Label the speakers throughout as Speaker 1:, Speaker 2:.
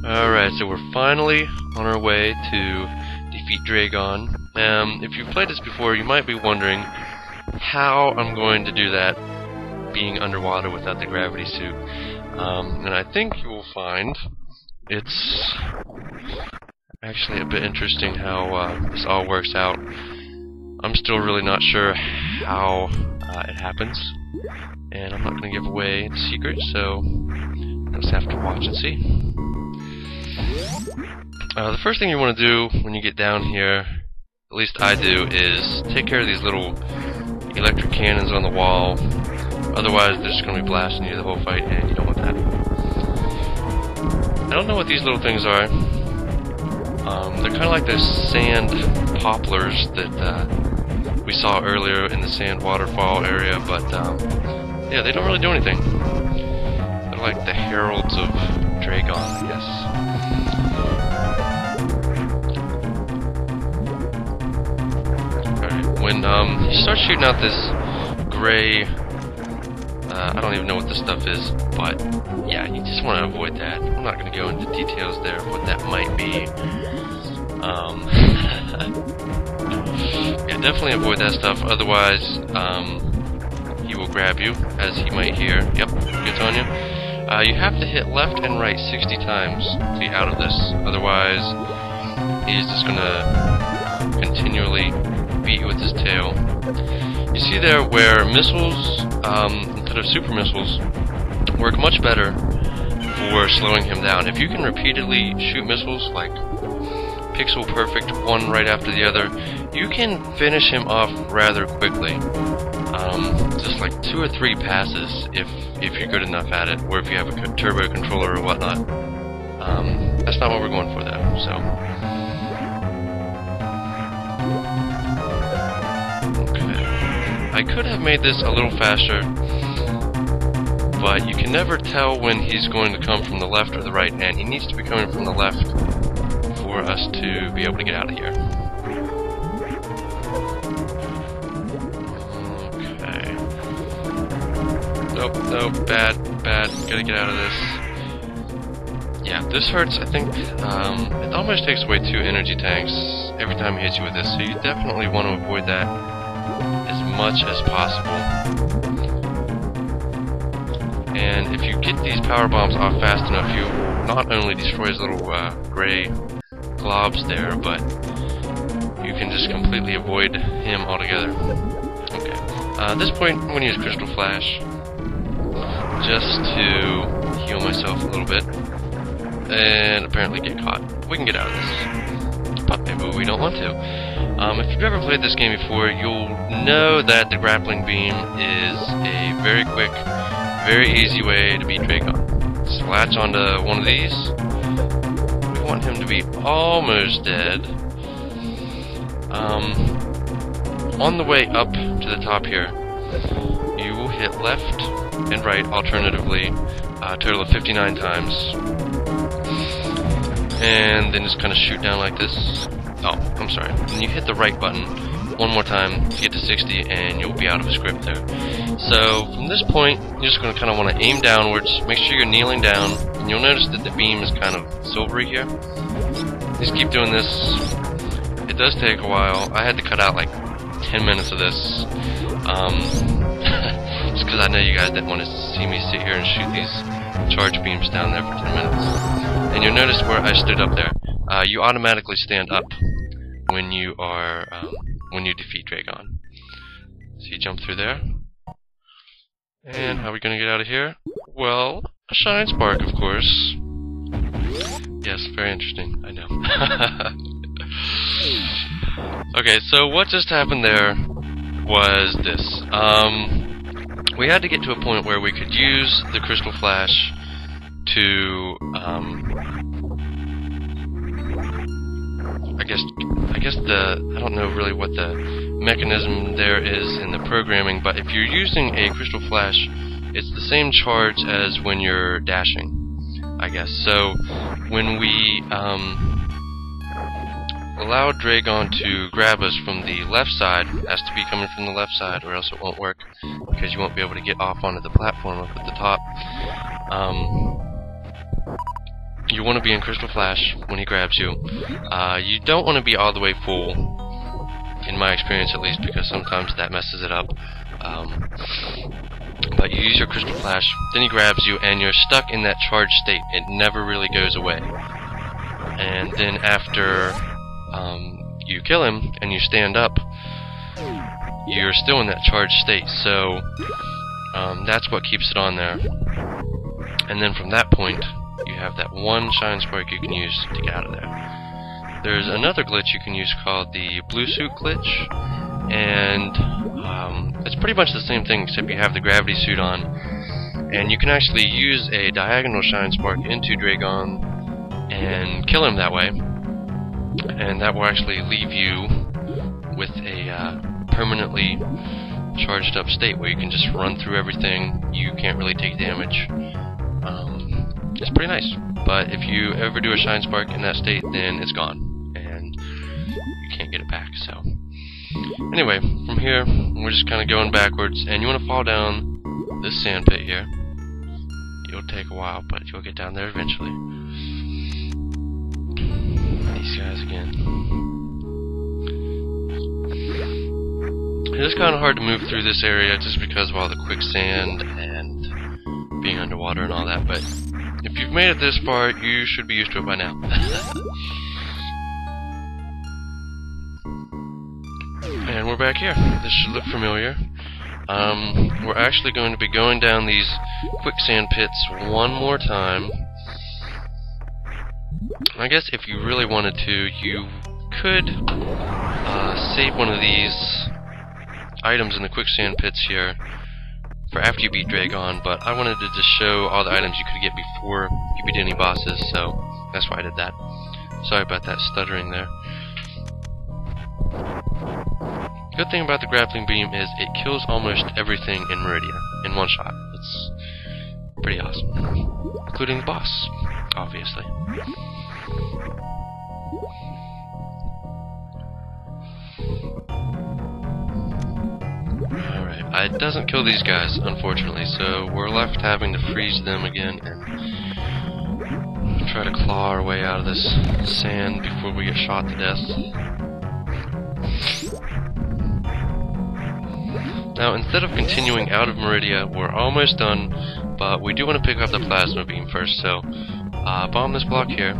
Speaker 1: Alright, so we're finally on our way to defeat Draygon. If you've played this before, you might be wondering how I'm going to do that being underwater without the gravity suit. And I think you will find it's actually a bit interesting how this all works out. I'm still really not sure how it happens, and I'm not going to give away the secret, so you'll just have to watch and see. The first thing you want to do when you get down here, at least I do, is take care of these little electric cannons on the wall. Otherwise, they're just going to be blasting you the whole fight, and you don't want that. I don't know what these little things are. They're kind of like those sand poplars that we saw earlier in the sand waterfall area, but yeah, they don't really do anything. They're like the heralds of Draygon, I guess. When you start shooting out this gray, I don't even know what this stuff is, but yeah, you just want to avoid that. I'm not going to go into details there of what that might be. Yeah, definitely avoid that stuff, otherwise he will grab you, as he might here. Yep, gets on you. You have to hit left and right 60 times to get out of this, otherwise he's just going to continually beat you with his tail. You see there where missiles, instead of super missiles, work much better for slowing him down. If you can repeatedly shoot missiles, like pixel perfect, one right after the other, you can finish him off rather quickly. Just like 2 or 3 passes if you're good enough at it, or if you have a turbo controller or whatnot. That's not what we're going for though, so. I could have made this a little faster, but you can never tell when he's going to come from the left or the right, and he needs to be coming from the left for us to be able to get out of here. Okay. Nope, bad, gotta get out of this. Yeah, this hurts, I think, it almost takes away 2 energy tanks every time he hits you with this, so you definitely want to avoid that as much as possible. And if you get these power bombs off fast enough, you not only destroy his little gray globs there, but you can just completely avoid him altogether. Okay. At this point, I'm going to use Crystal Flash just to heal myself a little bit, and apparently get caught. We can get out of this, but maybe we don't want to. If you've ever played this game before, you'll know that the grappling beam is a very quick, very easy way to beat Draygon. Just latch onto one of these. We want him to be almost dead. On the way up to the top here, you will hit left and right alternatively, a total of 59 times. And then just kind of shoot down like this. Oh, I'm sorry. And you hit the right button one more time to get to 60, and you'll be out of his grip there. So from this point, you're just going to kind of want to aim downwards. Make sure you're kneeling down, and you'll notice that the beam is kind of silvery here. Just keep doing this. It does take a while. I had to cut out like 10 minutes of this, just because I know you guys didn't want to see me sit here and shoot these charge beams down there for 10 minutes. And you'll notice where I stood up there. You automatically stand up when you are when you defeat Draygon. So you jump through there. And how are we going to get out of here? Well, a shine spark, of course. Yes, very interesting. I know. Okay, so what just happened there was this. We had to get to a point where we could use the Crystal Flash to I don't know really what the mechanism there is in the programming, but if you're using a Crystal Flash, it's the same charge as when you're dashing, I guess. So when we allow Draygon to grab us from the left side, it has to be coming from the left side or else it won't work, because you won't be able to get off onto the platform up at the top. You you want to be in Crystal Flash when he grabs you. You don't want to be all the way full, in my experience at least, because sometimes that messes it up. But you use your Crystal Flash, then he grabs you, and you're stuck in that charged state. It never really goes away. And then after you kill him and you stand up, you're still in that charged state. So that's what keeps it on there. And then from that point, you have that one shine spark you can use to get out of there. There's another glitch you can use called the blue suit glitch, and it's pretty much the same thing except you have the gravity suit on, and you can actually use a diagonal shine spark into Draygon and kill him that way, and that will actually leave you with a permanently charged up state where you can just run through everything. You can't really take damage. It's pretty nice, but if you ever do a shine spark in that state, then it's gone, and you can't get it back. So anyway, from here, we're just kind of going backwards, and you want to fall down this sand pit here. It'll take a while, but you'll get down there eventually. These guys again. It is kind of hard to move through this area just because of all the quicksand and being underwater and all that, but if you've made it this far, you should be used to it by now. And we're back here. This should look familiar. We're actually going to be going down these quicksand pits one more time. I guess if you really wanted to, you could save one of these items in the quicksand pits here for after you beat Draygon, but I wanted to just show all the items you could get before you beat any bosses, so that's why I did that. Sorry about that stuttering there. Good thing about the grappling beam is it kills almost everything in Meridia in one shot. It's pretty awesome. Including the boss, obviously. Alright, it doesn't kill these guys, unfortunately, so we're left having to freeze them again and try to claw our way out of this sand before we get shot to death. Now, instead of continuing out of Meridia, we're almost done, but we do want to pick up the plasma beam first, so bomb this block here.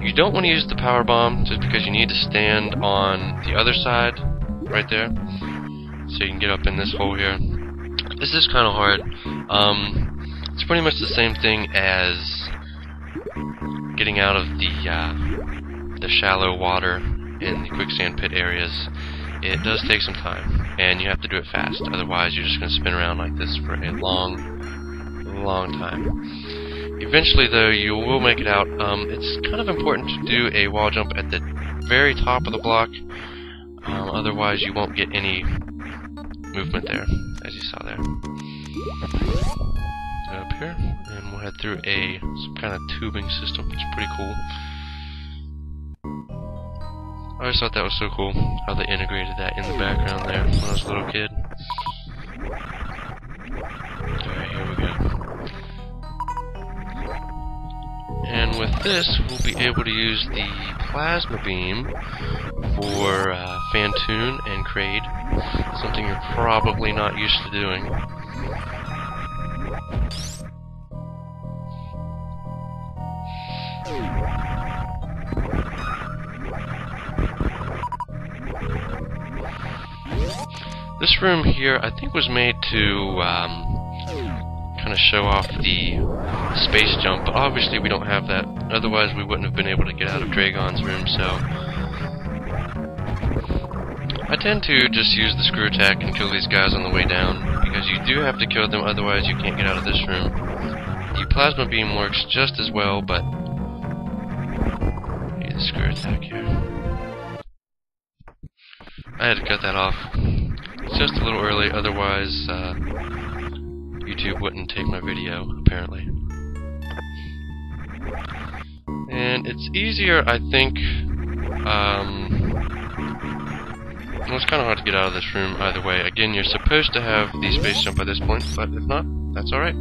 Speaker 1: You don't want to use the power bomb just because you need to stand on the other side, right there, so you can get up in this hole here. This is kind of hard. It's pretty much the same thing as getting out of the shallow water in the quicksand pit areas. It does take some time, and you have to do it fast, otherwise you're just going to spin around like this for a long time. Eventually, though, you will make it out. It's kind of important to do a wall jump at the very top of the block, otherwise you won't get any movement there, as you saw there. Up here, and we'll head through some kind of tubing system. It's pretty cool. I always thought that was so cool, how they integrated that in the background there when I was a little kid. Alright, here we go. And with this, we'll be able to use the plasma beam for Phantoon and Kraid, something you're probably not used to doing. This room here, I think, was made to kind of show off the space jump, but obviously we don't have that. Otherwise, we wouldn't have been able to get out of Draygon's room, so I tend to just use the screw attack and kill these guys on the way down, because you do have to kill them, otherwise you can't get out of this room. The plasma beam works just as well, but I need the screw attack here. I had to cut that off just a little early, otherwise YouTube wouldn't take my video, apparently. And it's easier, I think, well, it's kind of hard to get out of this room either way. Again, you're supposed to have the space jump at this point, but if not, that's alright.